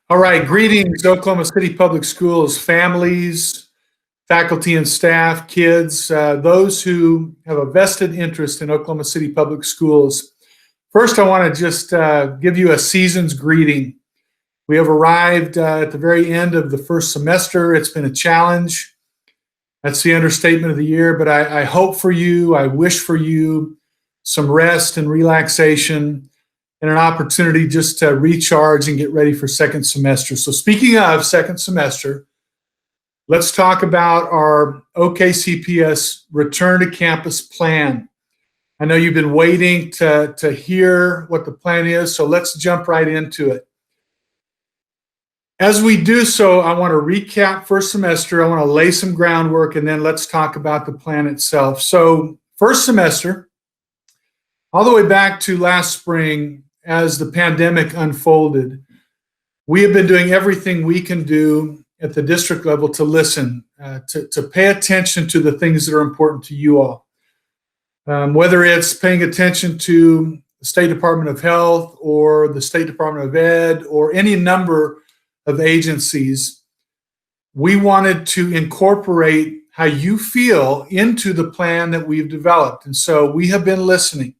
All right, greetings, Oklahoma City Public Schools, families, faculty and staff, kids, those who have a vested interest in Oklahoma City Public Schools. First, I want to just give you a season's greeting. We have arrived at the very end of the first semester. It's been a challenge. That's the understatement of the year, but I hope for you, I wish for you some rest and relaxation and an opportunity just to recharge and get ready for second semester. So speaking of second semester, let's talk about our OKCPS return to campus plan. I know you've been waiting to hear what the plan is, so let's jump right into it. As we do so, I want to recap first semester. I want to lay some groundwork, and then let's talk about the plan itself. So first semester, all the way back to last spring, as the pandemic unfolded, we have been doing everything we can do at the district level to listen, to pay attention to the things that are important to you all. Whether it's paying attention to the State Department of Health or the State Department of Ed or any number of agencies, we wanted to incorporate how you feel into the plan that we've developed. And so we have been listening.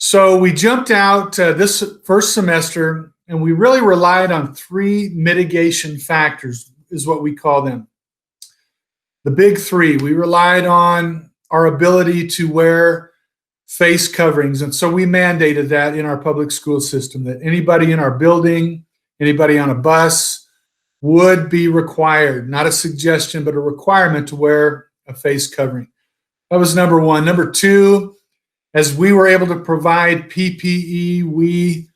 So we jumped out this first semester, and we really relied on three mitigation factors, is what we call them. The big three. We relied on our ability to wear face coverings, and so we mandated that in our public school system, that anybody in our building, anybody on a bus would be required, not a suggestion, but a requirement to wear a face covering. That was number one. Number two, as we were able to provide PPE, we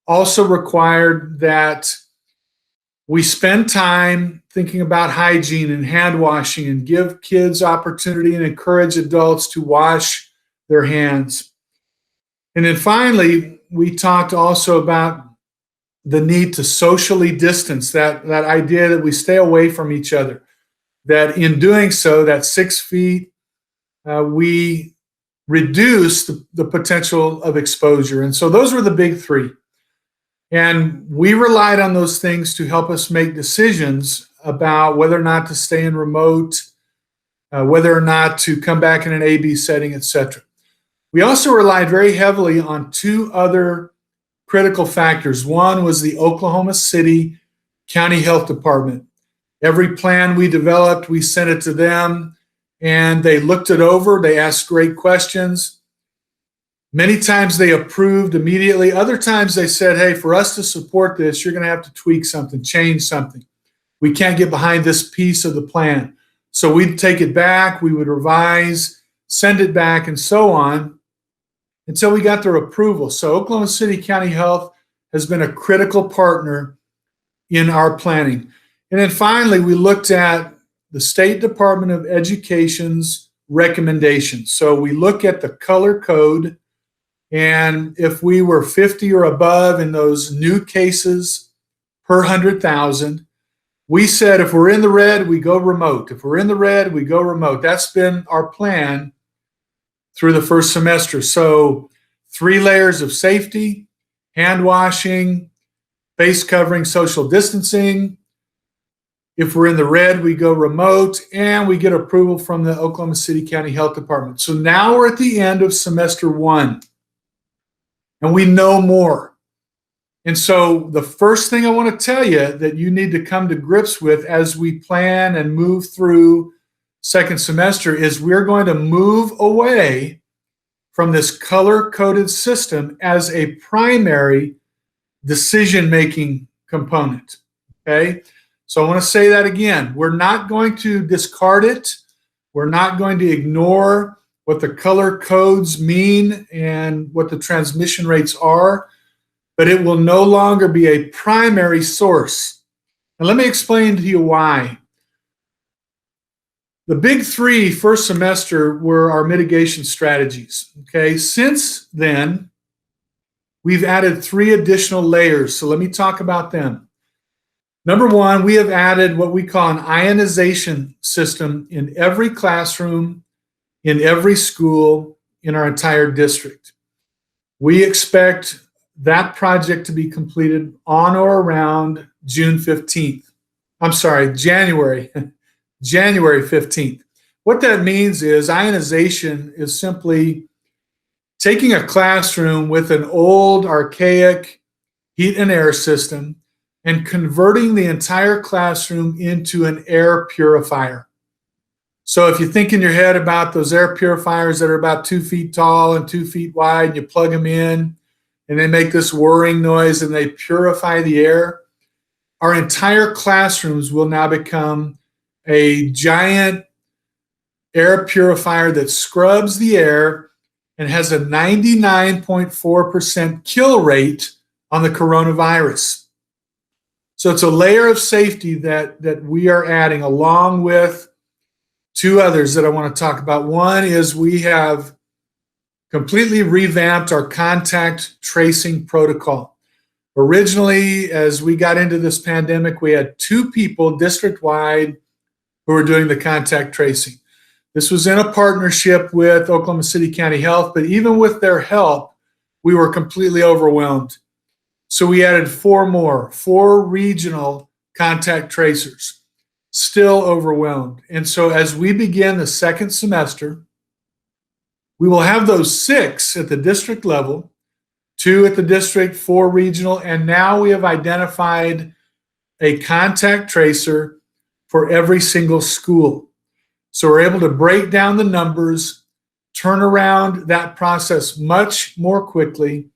also required that we spend time thinking about hygiene and hand washing and give kids opportunity and encourage adults to wash their hands. And then finally, we talked also about the need to socially distance, that idea that we stay away from each other, that in doing so, that 6 feet, we reduce the potential of exposure. And so those were the big three. And we relied on those things to help us make decisions about whether or not to stay in remote, whether or not to come back in an A/B setting, etc. We also relied very heavily on two other critical factors. One was the Oklahoma City County Health Department. Every plan we developed, we sent it to them, and they looked it over. They asked great questions. Many times they approved immediately. Other times they said, hey, for us to support this, you're going to have to tweak something, change something. We can't get behind this piece of the plan. So we'd take it back, we would revise, send it back, and so on until we got their approval. So Oklahoma City County Health has been a critical partner in our planning. And then finally, we looked at the State Department of Education's recommendations. So we look at the color code, and if we were 50 or above in those new cases per 100,000, we said if we're in the red, we go remote. If we're in the red, we go remote. That's been our plan through the first semester. So 3 layers of safety, hand washing, face covering, social distancing. If we're in the red, we go remote, and we get approval from the Oklahoma City County Health Department. So now we're at the end of semester 1, and we know more. And so the first thing I want to tell you that you need to come to grips with as we plan and move through second semester is we're going to move away from this color-coded system as a primary decision-making component, okay? So I want to say that again. We're not going to discard it. We're not going to ignore what the color codes mean and what the transmission rates are, but it will no longer be a primary source. And let me explain to you why. The big three first semester were our mitigation strategies, okay? Since then, we've added 3 additional layers, so let me talk about them. Number one, we have added what we call an ionization system in every classroom, in every school, in our entire district. We expect that project to be completed on or around June 15th. I'm sorry, January, January 15th. What that means is ionization is simply taking a classroom with an old, archaic heat and air system and converting the entire classroom into an air purifier. So if you think in your head about those air purifiers that are about 2 feet tall and 2 feet wide, and you plug them in and they make this whirring noise and they purify the air, our entire classrooms will now become a giant air purifier that scrubs the air and has a 99.4% kill rate on the coronavirus. So it's a layer of safety that we are adding along with two others that I want to talk about. One is we have completely revamped our contact tracing protocol. Originally, as we got into this pandemic, we had 2 people district-wide who were doing the contact tracing. This was in a partnership with Oklahoma City County Health, but even with their help, we were completely overwhelmed. So we added 4 more, 4 regional contact tracers, still overwhelmed. And so as we begin the second semester, we will have those 6 at the district level, 2 at the district, 4 regional, and now we have identified a contact tracer for every single school. So we're able to break down the numbers, turn around that process much more quickly,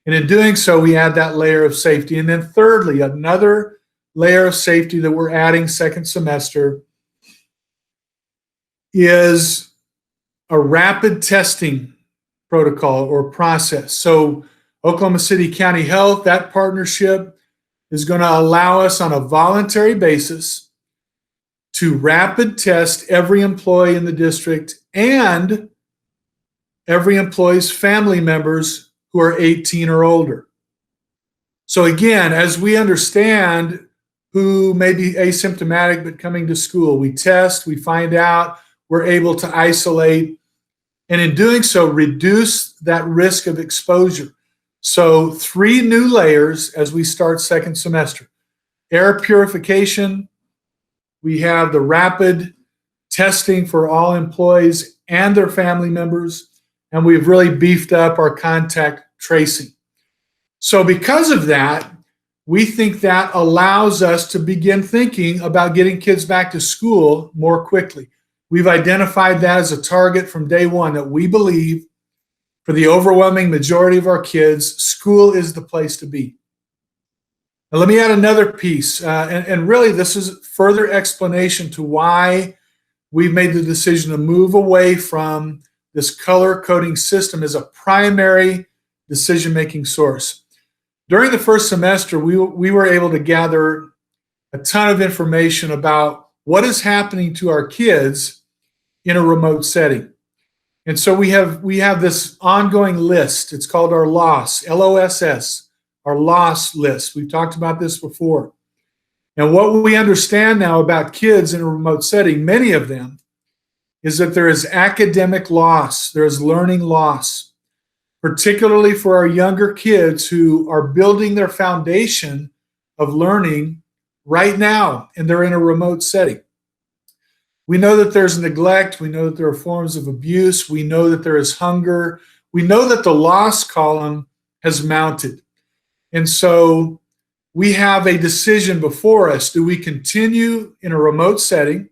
and in doing so, we add that layer of safety. And then thirdly, another layer of safety that we're adding second semester is a rapid testing protocol or process. So Oklahoma City County Health, that partnership is going to allow us on a voluntary basis to rapid test every employee in the district and every employee's family members who are 18 or older. So again, as we understand who may be asymptomatic but coming to school, we test, we find out, we're able to isolate, and in doing so, reduce that risk of exposure. So 3 new layers as we start second semester. Air purification, we have the rapid testing for all employees and their family members, and we've really beefed up our contact tracing. So because of that, we think that allows us to begin thinking about getting kids back to school more quickly. We've identified that as a target from day one, that we believe for the overwhelming majority of our kids, school is the place to be. Now, let me add another piece, and really this is further explanation to why we've made the decision to move away from this color coding system as a primary decision-making source. During the first semester, we were able to gather a ton of information about what is happening to our kids in a remote setting. And so we have this ongoing list. It's called our LOSS, L-O-S-S, our LOSS list. We've talked about this before. And what we understand now about kids in a remote setting, many of them, is that there is academic loss, there is learning loss, particularly for our younger kids who are building their foundation of learning right now, and they're in a remote setting. We know that there's neglect. We know that there are forms of abuse. We know that there is hunger. We know that the loss column has mounted. And so we have a decision before us. Do we continue in a remote setting,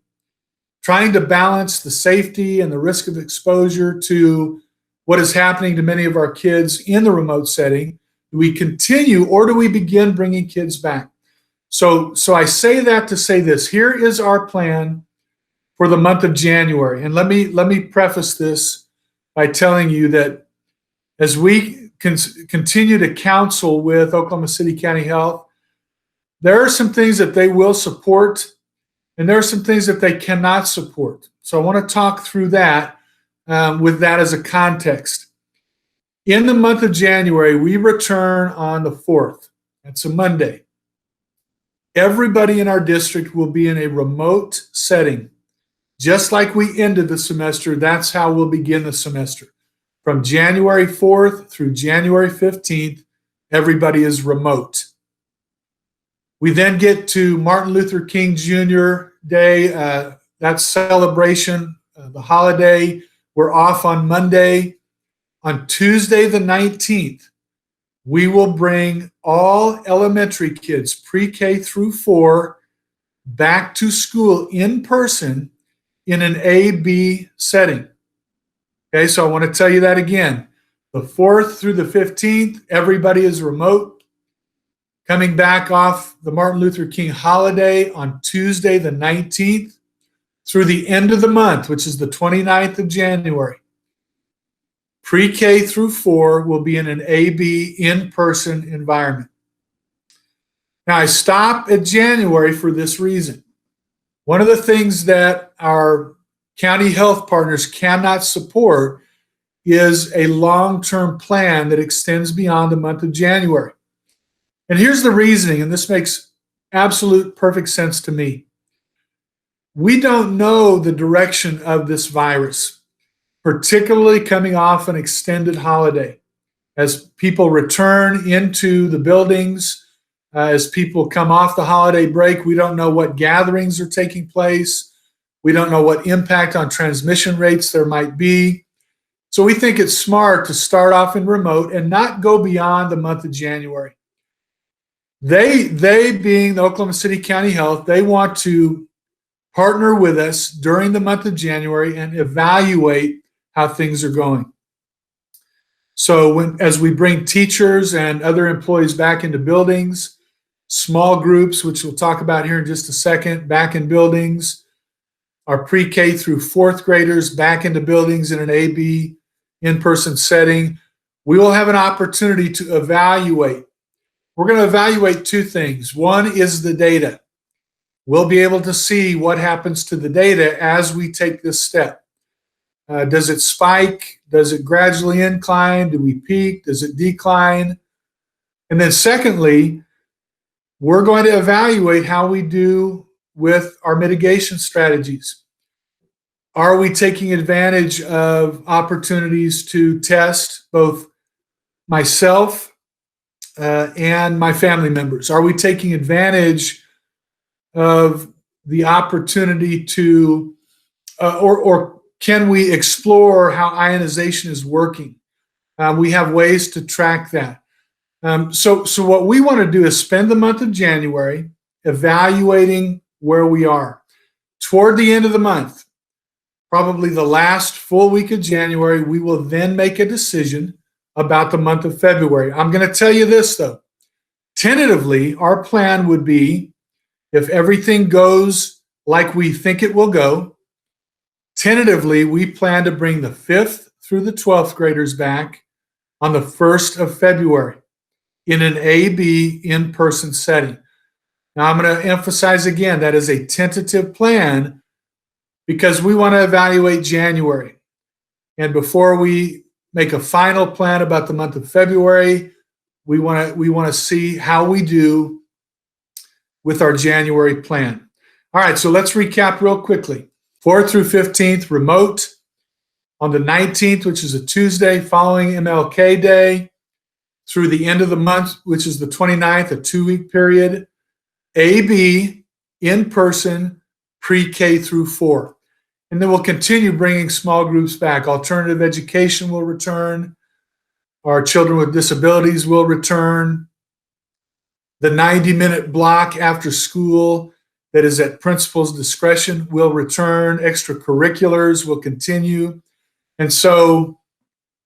trying to balance the safety and the risk of exposure to what is happening to many of our kids in the remote setting? Do we continue, or do we begin bringing kids back? So I say that to say this. Here is our plan for the month of January. And let me preface this by telling you that as we continue to counsel with Oklahoma City County Health, there are some things that they will support, and there are some things that they cannot support. So I want to talk through that with that as a context. In the month of January, we return on the 4th. That's a Monday. Everybody in our district will be in a remote setting. Just like we ended the semester, that's how we'll begin the semester. From January 4th through January 15th, everybody is remote. We then get to Martin Luther King Jr. Day, that celebration, the holiday. We're off on Monday. On Tuesday the 19th, we will bring all elementary kids, pre-K through 4, back to school in person in an A-B setting. Okay, so I want to tell you that again. The 4th through the 15th, everybody is remote. Coming back off the Martin Luther King holiday on Tuesday the 19th through the end of the month, which is the 29th of January. Pre-K through 4 will be in an A-B in-person environment. Now, I stop at January for this reason. One of the things that our county health partners cannot support is a long-term plan that extends beyond the month of January. And here's the reasoning, and this makes absolute perfect sense to me. We don't know the direction of this virus, particularly coming off an extended holiday. As people return into the buildings, as people come off the holiday break, we don't know what gatherings are taking place. We don't know what impact on transmission rates there might be. So we think it's smart to start off in remote and not go beyond the month of January. They being the Oklahoma City County Health, they want to partner with us during the month of January and evaluate how things are going. So as we bring teachers and other employees back into buildings, small groups, which we'll talk about here in just a second, back in buildings, our pre-K through 4th graders back into buildings in an A-B in-person setting, we will have an opportunity to evaluate. We're going to evaluate 2 things. One is the data. We'll be able to see what happens to the data as we take this step. Does it spike? Does it gradually incline? Do we peak? Does it decline? And then secondly, we're going to evaluate how we do with our mitigation strategies. Are we taking advantage of opportunities to test both myself and my family members? Are we taking advantage of the opportunity to, or can we explore how ionization is working? We have ways to track that. So what we want to do is spend the month of January evaluating where we are. Toward the end of the month, probably the last full week of January, we will then make a decision about the month of February. I'm going to tell you this, though. Tentatively, our plan would be, if everything goes like we think it will go, tentatively, we plan to bring the 5th through the 12th graders back on the 1st of February in an A-B in-person setting. Now, I'm going to emphasize again, that is a tentative plan because we want to evaluate January. And before we make a final plan about the month of February, we want to see how we do with our January plan. All right, so let's recap real quickly. 4th through 15th, remote. On the 19th, which is a Tuesday, following MLK Day, through the end of the month, which is the 29th, a 2-week period, A-B, in-person, pre-K through 4. And then we'll continue bringing small groups back. Alternative education will return. Our children with disabilities will return. The 90-minute block after school that is at principal's discretion will return. Extracurriculars will continue. And so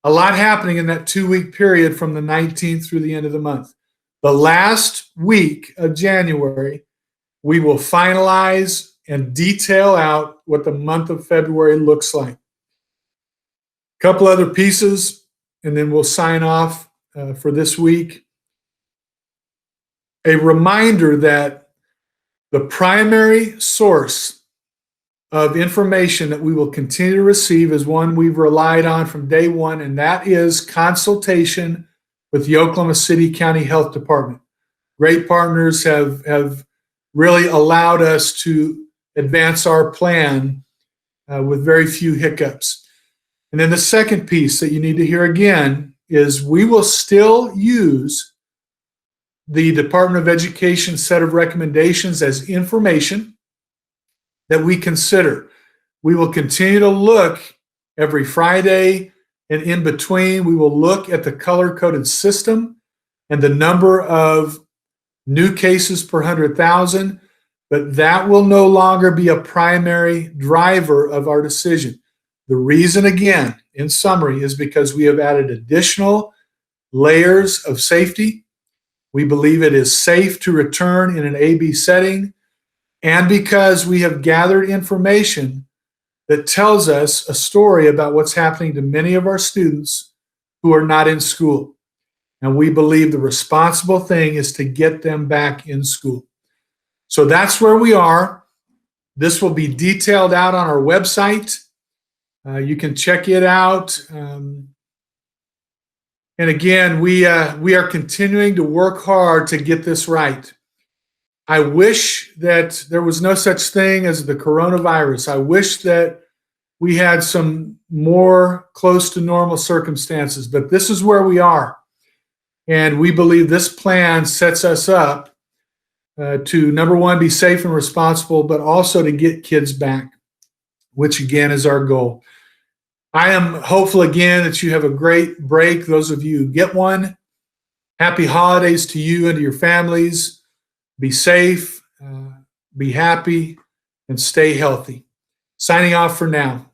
a lot happening in that 2-week period from the 19th through the end of the month. The last week of January, we will finalize and detail out what the month of February looks like. A couple other pieces, and then we'll sign off for this week. A reminder that the primary source of information that we will continue to receive is one we've relied on from day one, and that is consultation with the Oklahoma City County Health Department. Great partners have really allowed us to advance our plan with very few hiccups. And then the second piece that you need to hear again is we will still use the Department of Education set of recommendations as information that we consider. We will continue to look every Friday, and in between, we will look at the color-coded system and the number of new cases per 100,000, but that will no longer be a primary driver of our decision. The reason, again, in summary, is because we have added additional layers of safety. We believe it is safe to return in an A/B setting, and because we have gathered information that tells us a story about what's happening to many of our students who are not in school. And we believe the responsible thing is to get them back in school. So that's where we are. This will be detailed out on our website. You can check it out. And again, we are continuing to work hard to get this right. I wish that there was no such thing as the coronavirus. I wish that we had some more close to normal circumstances, but this is where we are. And we believe this plan sets us up to, number one, be safe and responsible, but also to get kids back, which again is our goal. I am hopeful again that you have a great break. Those of you who get one, happy holidays to you and to your families. Be safe, be happy, and stay healthy. Signing off for now.